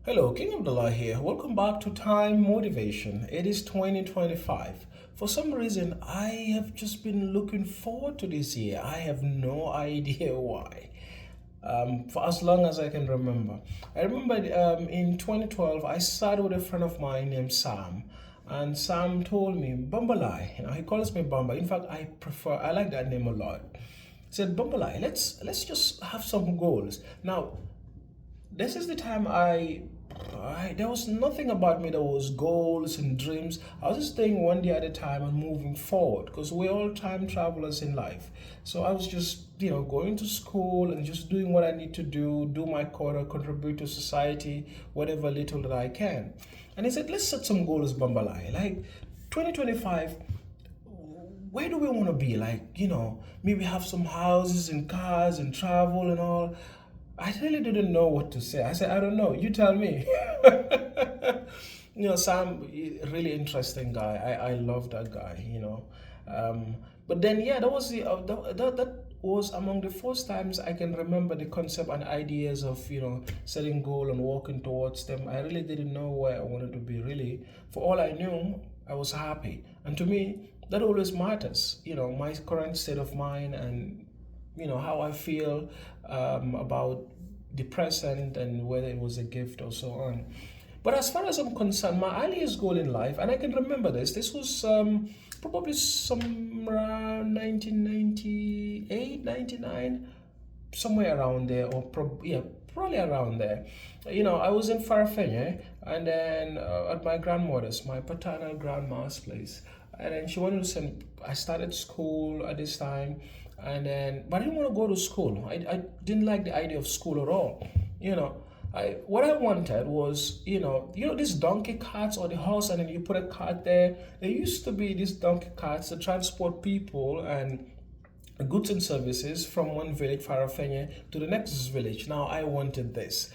Hello, King Abdullah here. Welcome back to Time Motivation. It is 2025. For some reason, I have just been looking forward to this year. I have no idea why. For as long as I can remember. I remember in 2012, I started with a friend of mine named Sam. And Sam told me, Bumbalai, he calls me Bumba. In fact, I like that name a lot. He said, Bumbalai, let's just have some goals. Now, this is the time there was nothing about me that was goals and dreams. I was just staying one day at a time and moving forward because we're all time travelers in life. So I was just going to school and just doing what I need to do my quota, contribute to society, whatever little that I can. And he said, let's set some goals, Bambalai. Like 2025, where do we want to be? Like, maybe have some houses and cars and travel and all. I really didn't know what to say. I said, I don't know. You tell me. Sam, really interesting guy. I love that guy. But then, yeah, that was that was among the first times I can remember the concept and ideas of, setting goal and working towards them. I really didn't know where I wanted to be, really. For all I knew, I was happy. And to me, that always matters. My current state of mind and how I feel about the present and whether it was a gift or so on. But as far as I'm concerned, my earliest goal in life, and I can remember this was probably some around 1998, 99, somewhere around there, or probably around there. I was in Farafenye, and then at my grandmother's, my paternal grandma's place, and then she wanted to send. I started school at this time, and then but I didn't want to go to school. I didn't like the idea of school at all. You know, what I wanted was these donkey carts or the horse, and then you put a cart there. There used to be these donkey carts to transport people and goods and services from one village, Farafenye, to the next village. Now I wanted this.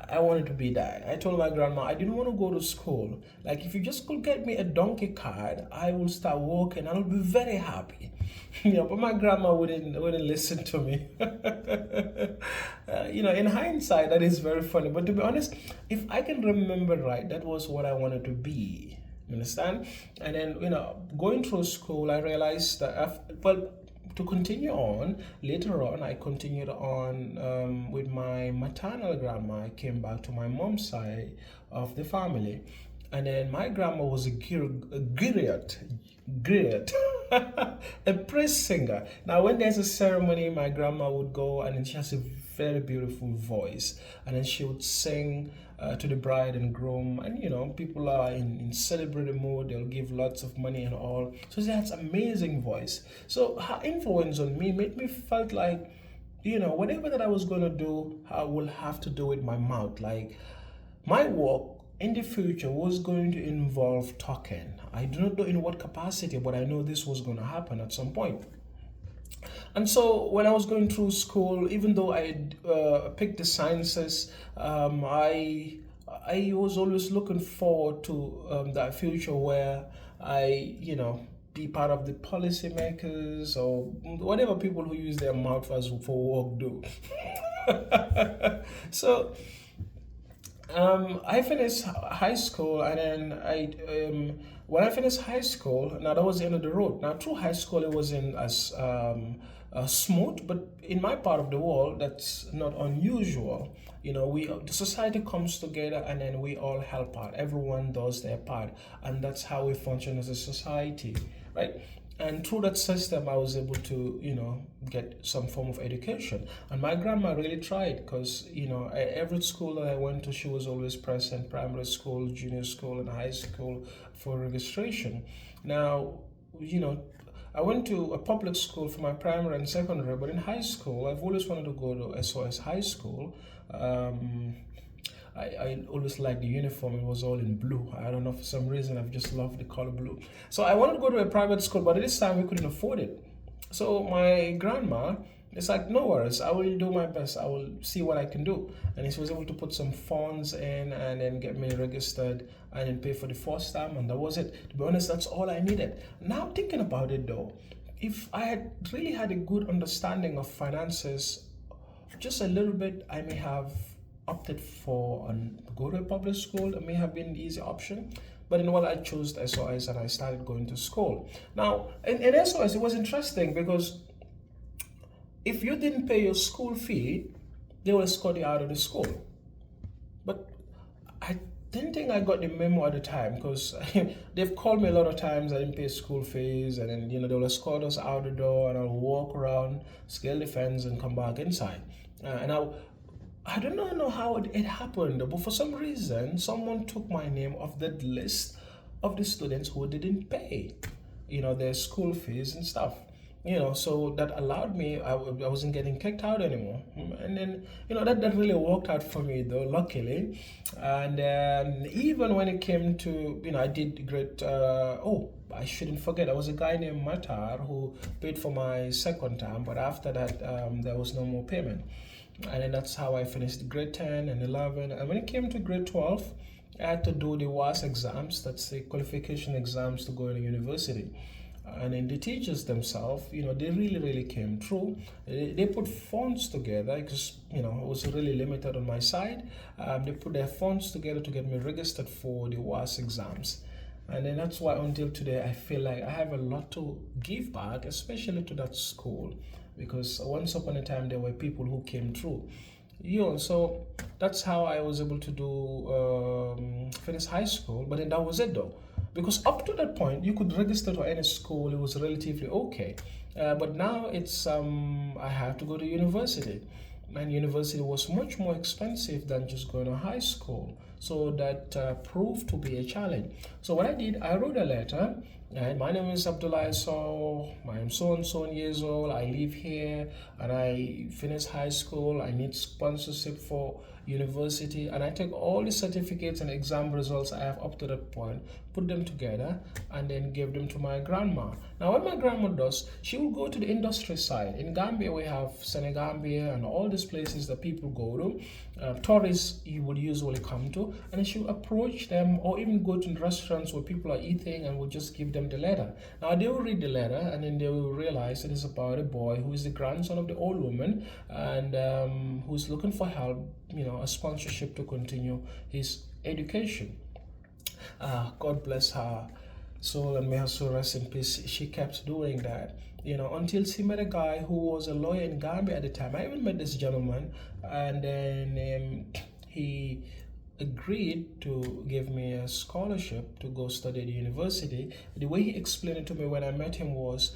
I wanted to be that. I told my grandma I didn't want to go to school. Like if you just could get me a donkey card, I will start working and I'll be very happy. But my grandma wouldn't listen to me. In hindsight, that is very funny. But to be honest, if I can remember right, that was what I wanted to be. You understand? And then going through school, I realized that to continue on, later on, I continued on with my maternal grandma. I came back to my mom's side of the family. And then my grandma was a griot, a praise singer. Now, when there's a ceremony, my grandma would go and then she has a very beautiful voice. And then she would sing to the bride and groom. And, people are in celebratory mood. They'll give lots of money and all. So she has amazing voice. So her influence on me made me felt like, whatever that I was going to do, I will have to do with my mouth. Like my work in the future was going to involve talking. I do not know in what capacity, but I know this was going to happen at some point. And so when I was going through school, even though I picked the sciences, I was always looking forward to that future where be part of the policymakers or whatever people who use their mouth as for work do. So I finished high school, and then when I finished high school, now that was the end of the road. Now through high school, it wasn't as smooth, but in my part of the world, that's not unusual. The society comes together, and then we all help out. Everyone does their part, and that's how we function as a society, right? And through that system I was able to get some form of education, and my grandma really tried because every school that I went to, she was always present: primary school, junior school, and high school for registration. Now, I went to a public school for my primary and secondary, but in high school I've always wanted to go to SOS high school. I always liked the uniform. It was all in blue. I don't know, for some reason I've just loved the color blue. So I wanted to go to a private school, but at this time we couldn't afford it. So my grandma is like, no worries, I will do my best. I will see what I can do. And she was able to put some funds in and then get me registered and then pay for the first time, and that was it. To be honest, that's all I needed. Now thinking about it though, if I had really had a good understanding of finances, just a little bit, I may have opted for go to a public school. It may have been the easy option, but in what I chose the SOS and I started going to school. Now, in SOS, it was interesting because if you didn't pay your school fee, they will escort you out of the school. But I didn't think I got the memo at the time, because they've called me a lot of times. I didn't pay school fees, and then they'll escort us out the door, and I'll walk around, scale the fence, and come back inside. And I don't know how it happened, but for some reason, someone took my name off that list of the students who didn't pay, their school fees and stuff. So that allowed me, I wasn't getting kicked out anymore. And then, that really worked out for me, though, luckily. And even when it came to, I did great, I shouldn't forget, there was a guy named Matar who paid for my second term, but after that, there was no more payment. And then that's how I finished grade 10 and 11. And when it came to grade 12, I had to do the WAS exams, that's the qualification exams to go to university. And then the teachers themselves, they really came through. They put funds together, because it was really limited on my side. They put their funds together to get me registered for the WAS exams. And then that's why until today I feel like I have a lot to give back, especially to that school, because once upon a time there were people who came through. So that's how I was able to do finish high school. But then that was it, though, because up to that point you could register to any school. It was relatively okay, but now it's I have to go to university, and university was much more expensive than just going to high school. So that proved to be a challenge. So what I did, I wrote a letter. And my name is Abdullah, so I am so and so years old. I live here and I finished high school. I need sponsorship for university, and I take all the certificates and exam results I have up to that point, put them together, and then give them to my grandma. Now, what my grandma does, she will go to the industry side. In Gambia, we have Senegambia and all these places that people go to. Tourists you would usually come to, and she will approach them, or even go to restaurants where people are eating, and will just give them the letter. Now, they will read the letter, and then they will realize it is about a boy who is the grandson of the old woman, and who's looking for help, a sponsorship to continue his education. God bless her soul, and may her soul rest in peace. She kept doing that, until she met a guy who was a lawyer in Gambia at the time. I even met this gentleman, and then he agreed to give me a scholarship to go study at the university. The way he explained it to me when I met him was,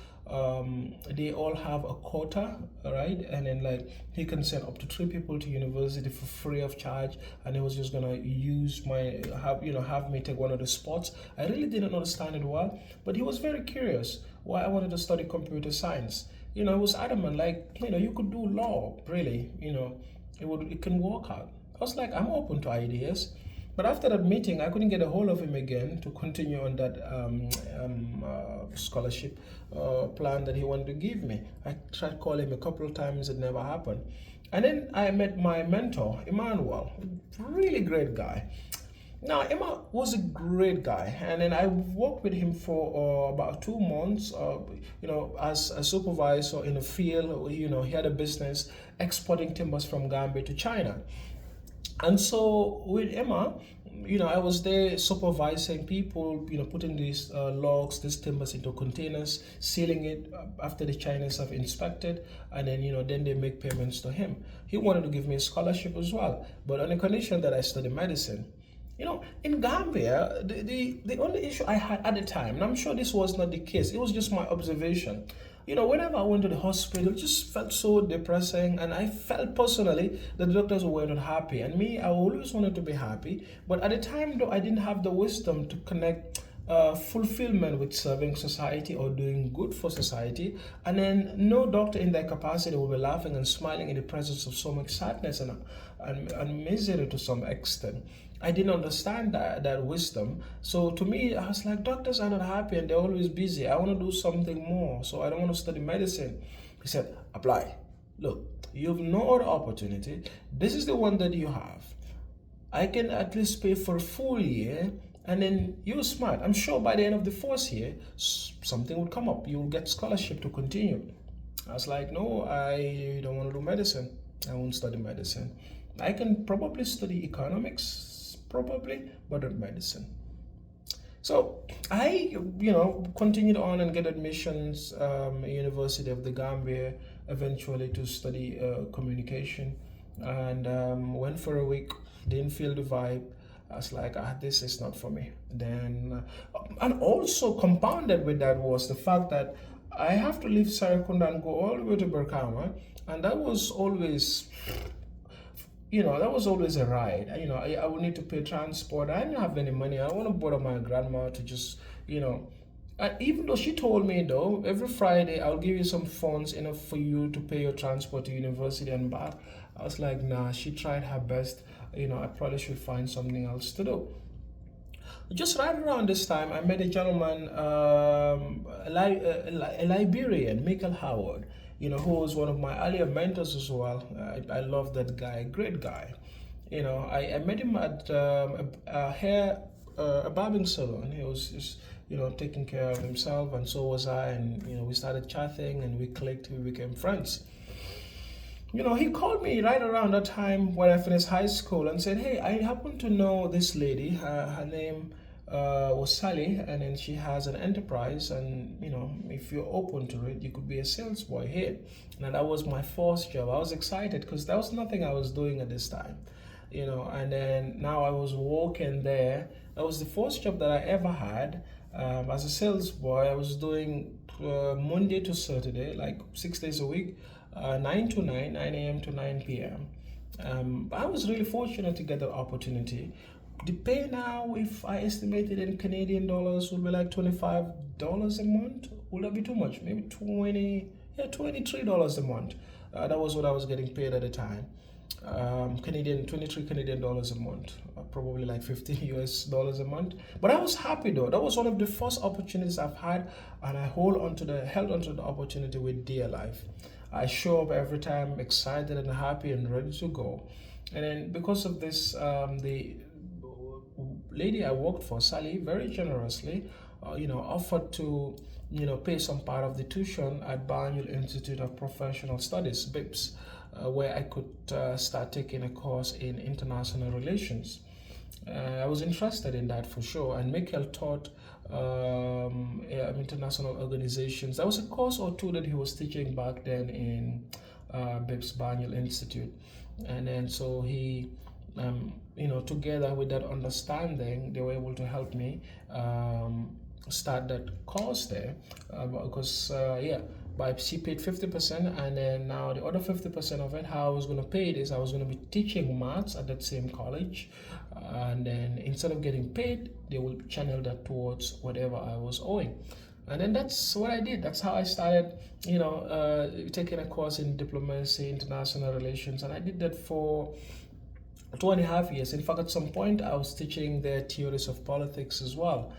they all have a quota, right? And then like he can send up to 3 people to university for free of charge, and he was just gonna use have me take one of the spots. I really didn't understand it well, but he was very curious why I wanted to study computer science. He was adamant, like, you could do law, really, it can work out. I was like, I'm open to ideas. But after that meeting, I couldn't get a hold of him again to continue on that scholarship plan that he wanted to give me. I tried calling him a couple of times, it never happened. And then I met my mentor, Emmanuel, really great guy. Now, Emma was a great guy, and then I worked with him for about 2 months, as a supervisor in the field. He had a business exporting timbers from Gambia to China. And so with Emma, I was there supervising people, putting these logs, these timbers into containers, sealing it after the Chinese have inspected, and then, then they make payments to him. He wanted to give me a scholarship as well, but on the condition that I study medicine. In Gambia, the only issue I had at the time, and I'm sure this was not the case, it was just my observation. Whenever I went to the hospital, it just felt so depressing, and I felt personally that the doctors were not happy. And me, I always wanted to be happy, but at the time, though, I didn't have the wisdom to connect fulfillment with serving society or doing good for society. And then no doctor in their capacity will be laughing and smiling in the presence of so much sadness and misery to some extent. I didn't understand that wisdom. So to me, I was like, doctors are not happy and they're always busy. I want to do something more, so I don't want to study medicine. He said, apply. Look, you have no other opportunity. This is the one that you have. I can at least pay for a full year, and then you're smart. I'm sure by the end of the 4th year, something would come up. You'll get scholarship to continue. I was like, no, I don't want to do medicine. I won't study medicine. I can probably study economics, probably, but not medicine. So I, continued on and get admissions University of the Gambia, eventually to study communication, and went for a week. Didn't feel the vibe. I was like, this is not for me. Then, and also compounded with that was the fact that I have to leave Sarakunda and go all the way to Berkama, and that was always that was always a ride. I would need to pay transport. I didn't have any money. I don't want to bother my grandma to just, even though she told me though, every Friday I'll give you some funds enough for you to pay your transport to university and back. I was like, nah, she tried her best. I probably should find something else to do. Just right around this time, I met a gentleman, a Liberian, Michael Howard, who was one of my earlier mentors as well. I love that guy, great guy. I met him at a barbing salon. He was just, taking care of himself, and so was I. And, we started chatting and we clicked, we became friends. He called me right around that time when I finished high school and said, hey, I happen to know this lady. Her name was Sally, and then she has an enterprise. And, if you're open to it, you could be a sales boy here. And that was my first job. I was excited because there was nothing I was doing at this time. And then now I was working there. That was the first job that I ever had. As a sales boy, I was doing Monday to Saturday, like 6 days a week. 9 to 9, 9 a.m. to 9 p.m. I was really fortunate to get that opportunity. The pay now, if I estimated in Canadian dollars, would be like $25 a month. Would that be too much? Maybe $23 a month. That was what I was getting paid at the time. 23 Canadian dollars a month, probably like 15 US dollars a month. But I was happy though. That was one of the first opportunities I've had, and I held onto the opportunity with dear life. I show up every time excited and happy and ready to go. And then because of this, the lady I worked for, Sally, very generously, offered to, pay some part of the tuition at Barnwell Institute of Professional Studies, BIPS, where I could start taking a course in international relations. I was interested in that for sure, and Michael taught international organizations. There was a course or two that he was teaching back then in BIPS Barnwell Institute, and then so he, together with that understanding, they were able to help me start that course there because but she paid 50%, and then now the other 50% of it, how I was going to pay it is I was going to be teaching maths at that same college, and then instead of getting paid, they will channel that towards whatever I was owing. And then that's what I did. That's how I started, taking a course in diplomacy, international relations, and I did that for 2.5 years. In fact, at some point, I was teaching their theories of politics as well.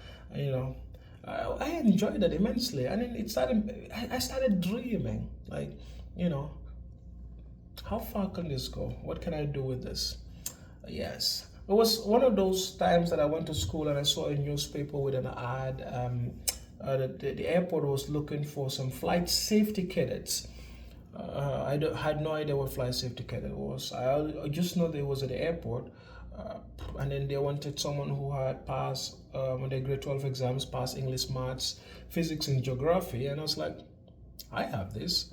I enjoyed that immensely, and then I started dreaming, like, how far can this go? What can I do with this? Yes, it was one of those times that I went to school and I saw a newspaper with an ad. The airport was looking for some flight safety cadets. Had no idea what flight safety cadet was. I just know that it was at the airport. And then they wanted someone who had passed on their grade 12 exams, passed English, maths, physics, and geography. And I was like, I have this.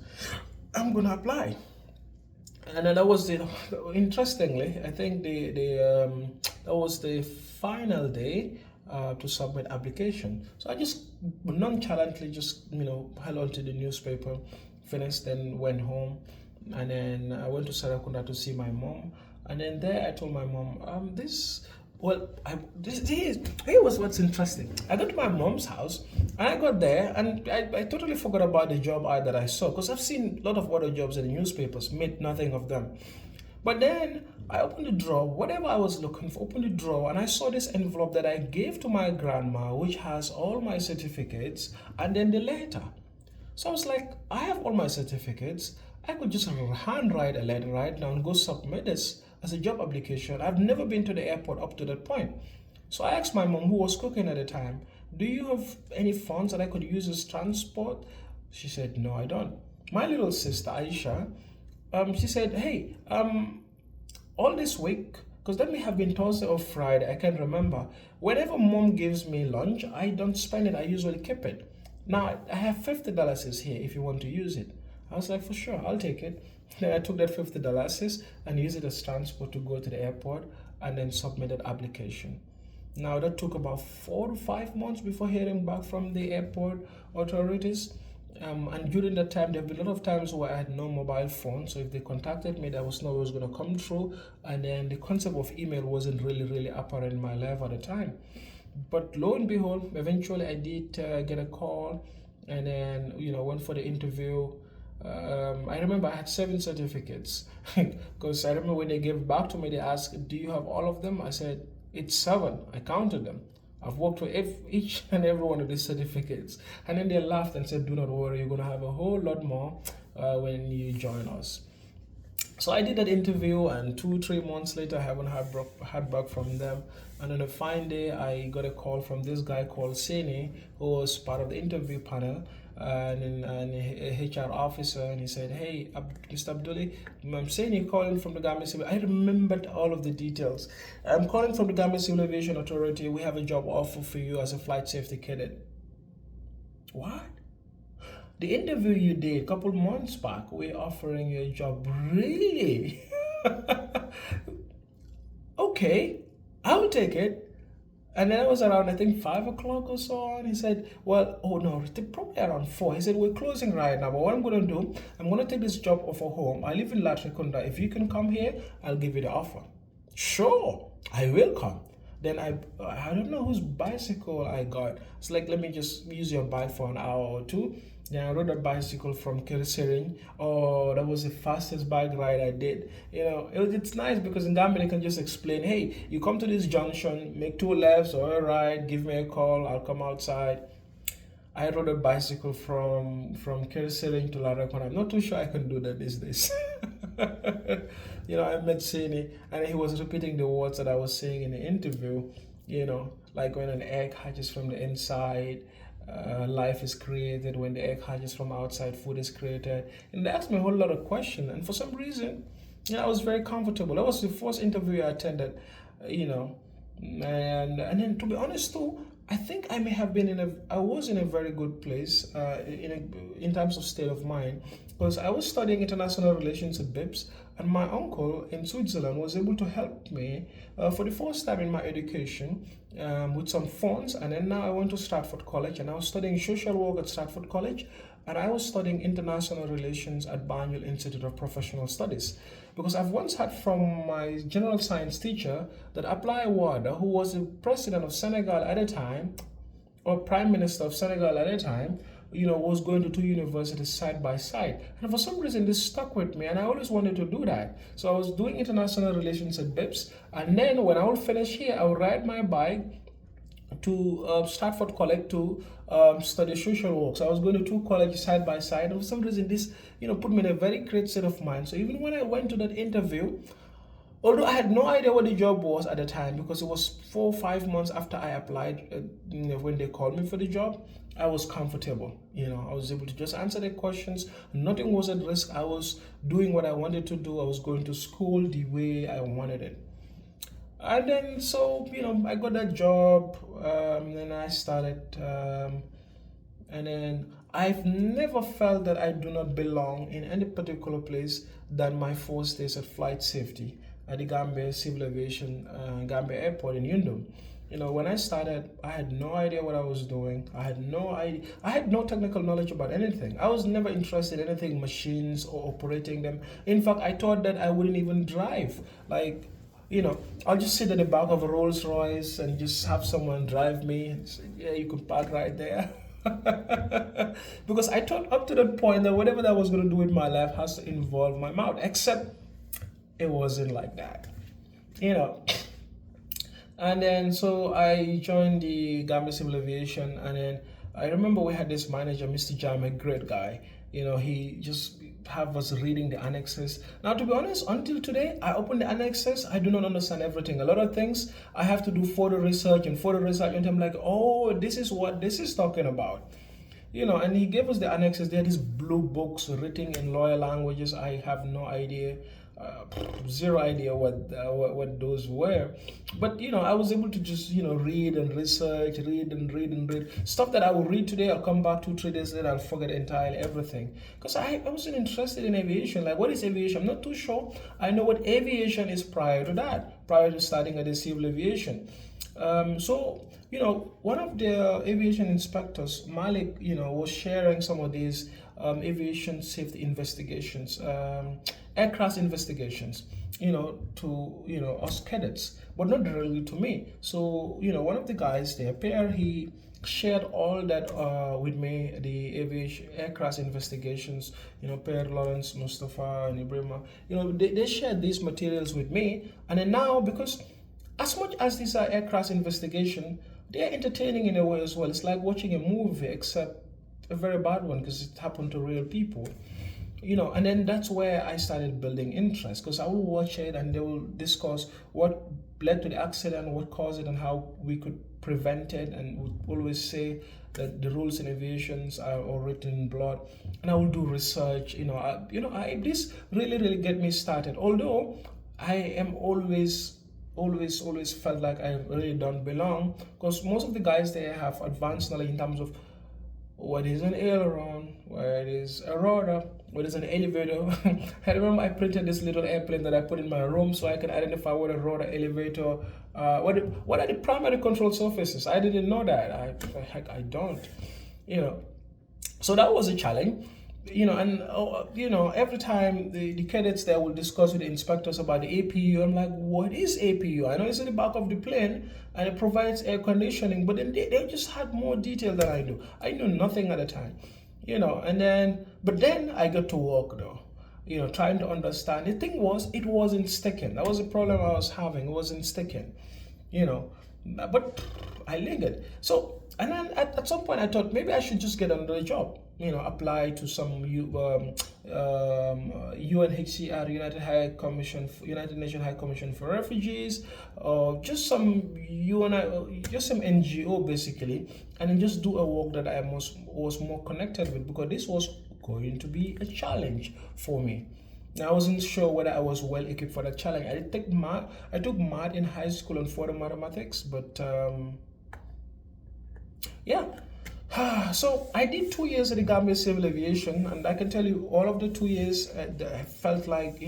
I'm going to apply. And then that was interestingly, I think that was the final day to submit application. So I just nonchalantly just, held on to the newspaper, finished, then went home. And then I went to Sarakunda to see my mom. And then there I told my mom, here was what's interesting. I got to my mom's house and I got there and I totally forgot about the job ad that I saw, because I've seen a lot of other jobs in the newspapers, made nothing of them. But then I opened the drawer, whatever I was looking for, opened the drawer, and I saw this envelope that I gave to my grandma, which has all my certificates and then the letter. So I was like, I have all my certificates. I could just handwrite a letter right now and go submit this as a job application. I've never been to the airport up to that point. So I asked my mom, who was cooking at the time, do you have any funds that I could use as transport? She said, no, I don't. My little sister, Aisha, she said, hey, all this week, because that may have been Thursday or Friday, I can't remember. Whenever mom gives me lunch, I don't spend it, I usually keep it. Now, I have $50 is here if you want to use it. I was like, for sure, I'll take it. Then I took that $50 and used it as transport to go to the airport and then submitted application. Now, that took about 4 to 5 months before hearing back from the airport authorities. And during that time, there have been a lot of times where I had no mobile phone. So if they contacted me, there was no way it was going to come through. And then the concept of email wasn't really apparent in my life at the time. But lo and behold, eventually I did get a call, and then went for the interview. I remember I had 7 certificates because I remember when they gave back to me, they asked, "Do you have all of them?" I said, "It's 7. I counted them. I've worked with each and every one of these certificates." And then they laughed and said, "Do not worry, you're going to have a whole lot more when you join us." So I did that interview, and 2-3 months later, I haven't had back from them. And on a fine day, I got a call from this guy called Sini, who was part of the interview panel, and a HR officer, and he said, "Hey, Mr. Abdulli, I'm Sini calling from the Gambia Civil." I remembered all of the details. "I'm calling from the Gambia Civil Aviation Authority. We have a job offer for you as a flight safety cadet." What? The interview you did a couple months back, we're offering you a job. Really? Okay, I'll take it. And then it was around, I think, 5 o'clock or so. And he said, "Well, oh no, probably around 4. He said, "We're closing right now. But what I'm going to do, I'm going to take this job offer home. I live in La Tricunda. If you can come here, I'll give you the offer." "Sure, I will come." Then I don't know whose bicycle I got. It's like, "Let me just use your bike for an hour or two." Then I rode a bicycle from Kirisering. Oh, that was the fastest bike ride I did. It's nice because in Gambia they can just explain, "Hey, you come to this junction, make 2 lefts or a right, give me a call, I'll come outside." I rode a bicycle from Kirisering to Larakon. I'm not too sure I can do that these days. I met Sini, and he was repeating the words that I was saying in the interview, like when an egg hatches from the inside, life is created. When the egg hatches from outside, food is created. And they asked me a whole lot of questions, and for some reason, I was very comfortable. That was the first interview I attended, and then, to be honest too, I think I may have been I was in a very good place in terms of state of mind, because I was studying international relations at BIPS, and my uncle in Switzerland was able to help me for the first time in my education with some funds. And then now I went to Stratford College, and I was studying social work at Stratford College, and I was studying international relations at Banjul Institute of Professional Studies. Because I've once heard from my general science teacher that Ablaye Wade, who was the president of Senegal at the time, or prime minister of Senegal at the time, was going to 2 universities side by side. And for some reason, this stuck with me, and I always wanted to do that. So I was doing international relations at BIPS, and then when I would finish here, I would ride my bike to Stratford College to study social work. So I was going to 2 colleges side by side, and for some reason this put me in a very great state of mind. So even when I went to that interview, although I had no idea what the job was at the time, because it was 4 or 5 months after I applied, when they called me for the job, I was comfortable. I was able to just answer the questions. Nothing was at risk. I was doing what I wanted to do. I was going to school the way I wanted it. And then, so, I got that job, and I started, and then I've never felt that I do not belong in any particular place than my 4 days at flight safety at the Gambia Civil Aviation, Gambia Airport in Yundum. When I started, I had no idea what I was doing. I had no technical knowledge about anything. I was never interested in anything machines or operating them. In fact, I thought that I wouldn't even drive. Like, I'll just sit at the back of a Rolls Royce and just have someone drive me and say, "Yeah, you can park right there." Because I thought up to that point that whatever that I was going to do with my life has to involve my mouth, except it wasn't like that. And then, so I joined the Gambia Civil Aviation, and then I remember we had this manager, Mr. Jam, a great guy. He just have us reading the annexes. Now, to be honest, until today, I open the annexes, I do not understand everything. A lot of things, I have to do further research, and I'm like, oh, this is what this is talking about. And he gave us the annexes. There are these blue books written in lawyer languages. I have no idea zero idea what those were. But I was able to just read and research, read stuff that I will read today. I'll come back 2 3 days later, I'll forget entirely everything, because I wasn't interested in aviation. Like, what is aviation? I'm not too sure. I know what aviation is prior to that, prior to starting at the civil aviation. So one of the aviation inspectors, Malik, was sharing some of these aviation safety investigations, aircraft investigations, to us cadets, but not really to me. So one of the guys there, Pierre, he shared all that with me, the aviation aircraft investigations. Pierre, Lawrence, Mustafa, and Ibrahima, they shared these materials with me. And then now, because as much as these are aircraft investigation, they're entertaining in a way as well. It's like watching a movie, except a very bad one, because it happened to real people. And then that's where I started building interest, because I will watch it and they will discuss what led to the accident, what caused it, and how we could prevent it. And would always say that the rules in aviations are all written in blood. And I will do research. This really get me started. Although I am always felt like I really don't belong, because most of the guys there have advanced knowledge in terms of what is an aileron, what is a rudder, what is an elevator. I remember I printed this little airplane that I put in my room so I can identify what a rudder, elevator, what are the primary control surfaces. I didn't know that. I don't. So that was a challenge. And every time the cadets there will discuss with the inspectors about the APU, I'm like, what is APU? I know it's in the back of the plane and it provides air conditioning, but then they just had more detail than I do. I knew nothing at the time, but then I got to work though, trying to understand. The thing was, it wasn't sticking. That was the problem I was having. It wasn't sticking, but I lingered. So, and then at some point I thought maybe I should just get another job, apply to some UNHCR, United Nations High Commission for Refugees, or just some just some NGO basically, and then just do a work that I was more connected with, because this was going to be a challenge for me. Now, I wasn't sure whether I was well equipped for that challenge. I took math in high school and further mathematics, but yeah. So I did 2 years at the Gambia Civil Aviation, and I can tell you, all of the 2 years, I felt like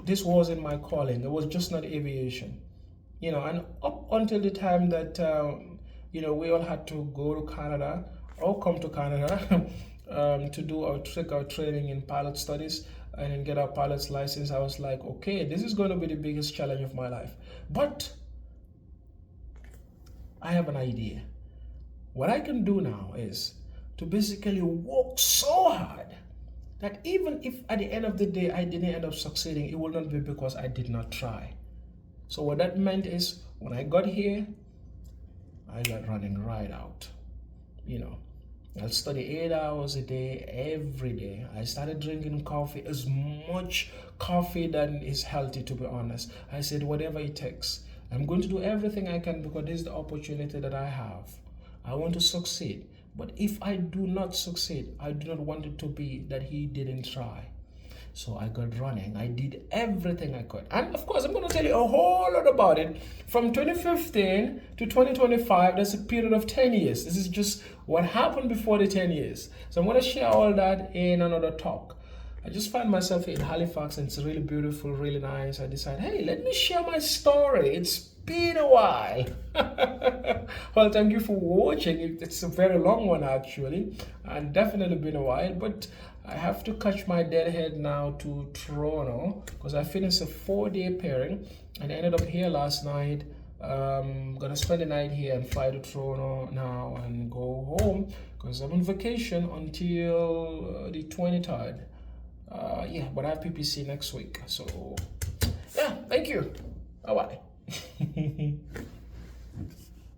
this wasn't my calling. It was just not aviation, And up until the time that we all had to go to Canada or come to Canada to take our training in pilot studies and then get our pilot's license, I was like, okay, this is going to be the biggest challenge of my life. But I have an idea. What I can do now is to basically work so hard that even if at the end of the day I didn't end up succeeding, it will not be because I did not try. So what that meant is, when I got here, I got running right out. I'll study 8 hours a day, every day. I started drinking coffee, as much coffee than is healthy, to be honest. I said, whatever it takes. I'm going to do everything I can, because this is the opportunity that I have. I want to succeed. But if I do not succeed, I do not want it to be that he didn't try. So I got running. I did everything I could. And of course, I'm going to tell you a whole lot about it. From 2015 to 2025, that's a period of 10 years. This is just what happened before the 10 years. So I'm going to share all that in another talk. I just find myself in Halifax, and it's really beautiful, really nice. I decided, hey, let me share my story. It's been a while. Well, thank you for watching. It's a very long one, actually, and definitely been a while. But I have to catch my deadhead now to Toronto, because I finished a 4-day pairing and I ended up here last night. Gonna spend the night here and fly to Toronto now and go home, because I'm on vacation until the 23rd. Yeah, but I have PPC next week. So yeah, thank you. Bye bye.